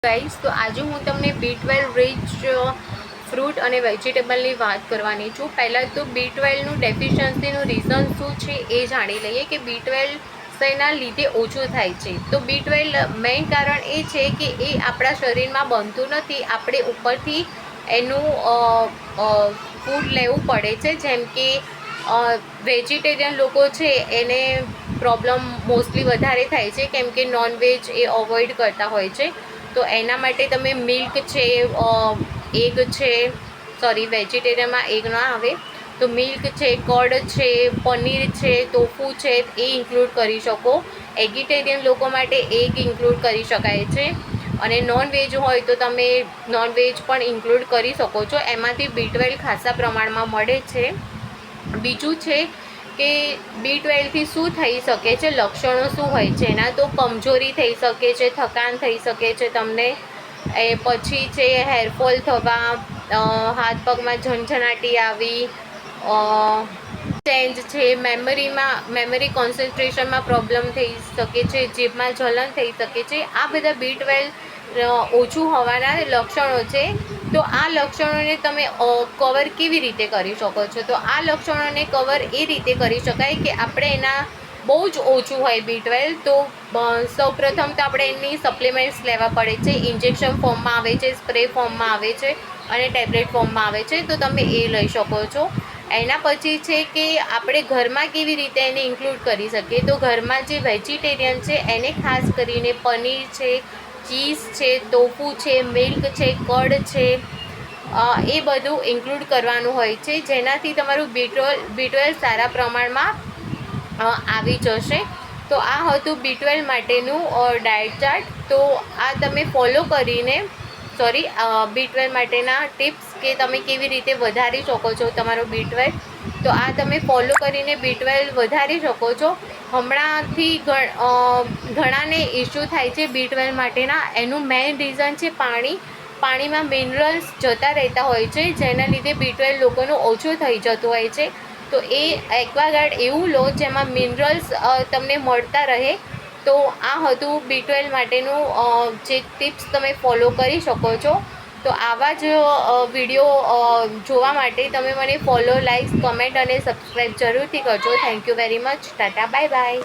Guys, તો આજે હું તમને B12 રીચ ફ્રૂટ અને વેજીટેબલની વાત કરવાની છું। પહેલાં તો B12નું ડેફિશિયન્સીનું રીઝન શું છે એ જાણી લઈએ કે B12 શેના લીધે ઓછું થાય છે। તો B12 મેઇન કારણ એ છે કે એ આપણા શરીરમાં બનતું નથી, આપણે ઉપરથી એનું ફૂડ લેવું પડે છે। જેમ કે વેજીટેરિયન લોકો છે એને પ્રોબ્લેમ મોસ્ટલી વધારે થાય છે, કેમ કે નોનવેજ એ અવોઇડ કરતા હોય છે। તો એના માટે તમે મિલ્ક છે, એગ છે, સોરી વેજીટેરિયનમાં એગ ના આવે તો મિલ્ક છે, કર્ડ છે, પનીર છે, ટોફુ છે એ ઇન્ક્લુડ કરી શકો। એગિટેરિયન લોકો માટે એગ ઇન્ક્લુડ કરી શકાય છે, અને નોનવેજ હોય તો તમે નોનવેજ પણ ઇન્ક્લુડ કરી શકો છો। એમાંથી B12 ખાસા પ્રમાણમાં મળે છે। બીજું છે કે B12થી શું થઈ શકે છે, લક્ષણો શું હોય છે એના, તો કમજોરી થઈ શકે છે, થકાન થઈ શકે છે તમને, એ પછી છે હેરફોલ થવા, હાથ પગમાં ઝંઝનાટી આવી, ચેન્જ છે, મેમરી કોન્સન્ટ્રેશનમાં પ્રોબ્લેમ થઈ શકે છે, જીભમાં જલન થઈ શકે છે। આ બધા B12 ઓછું હોવાના લક્ષણો છે। તો આ લક્ષણોને તમે કવર કેવી રીતે કરી શકો છો? તો આ લક્ષણોને કવર એ રીતે કરી શકાય કે આપણે એના બહુ જ ઓછું હોય B12 તો સૌપ્રથમ તો આપણે એની સપ્લિમેન્ટ્સ લેવા પડે છે। ઇન્જેક્શન ફોર્મમાં આવે છે, સ્પ્રે ફોર્મમાં આવે છે અને ટેબ્લેટ ફોર્મમાં આવે છે, તો તમે એ લઈ શકો છો। એના પછી છે કે આપણે ઘરમાં કેવી રીતે એને ઇન્ક્લુડ કરી શકીએ, તો ઘરમાં જે વેજીટેરિયન છે એને ખાસ કરીને પનીર છે, ચીઝ છે, ટોફુ છે, મિલ્ક છે, કર્ડ છે, એ બધું ઇન્ક્લુડ કરવાનું હોય છે, જેનાથી તમારું B12 સારા પ્રમાણમાં આવી જશે। તો આ હતું B12 માટેનું ડાયટ ચાર્ટ। તો આ તમે ફોલો કરીને B12 માટેના ટિપ્સ કે તમે કેવી રીતે વધારી શકો છો તમારો B12, તો આ તમે ફોલો કરીને B12 વધારી શકો છો। હમણાંથી ઘણાને ઇસ્યુ થાય છે B12 માટેના, એનું મેઇન રીઝન છે પાણીમાં મિનરલ્સ જતા રહેતા હોય છે, જેના લીધે B12 લોકોનું ઓછું થઈ જતું હોય છે। તો એ એક્વાગાર્ડ એવું લો જેમાં મિનરલ્સ તમને મળતા રહે। તો આ હતું B12 માટેનું જે ટિપ્સ તમે ફોલો કરી શકો છો। તો આવા જ વિડીયો જોવા માટે તમે મને ફોલો, લાઇક, કમેન્ટ અને સબસ્ક્રાઈબ જરૂરથી કરજો। Thank you very much. Tata, bye bye.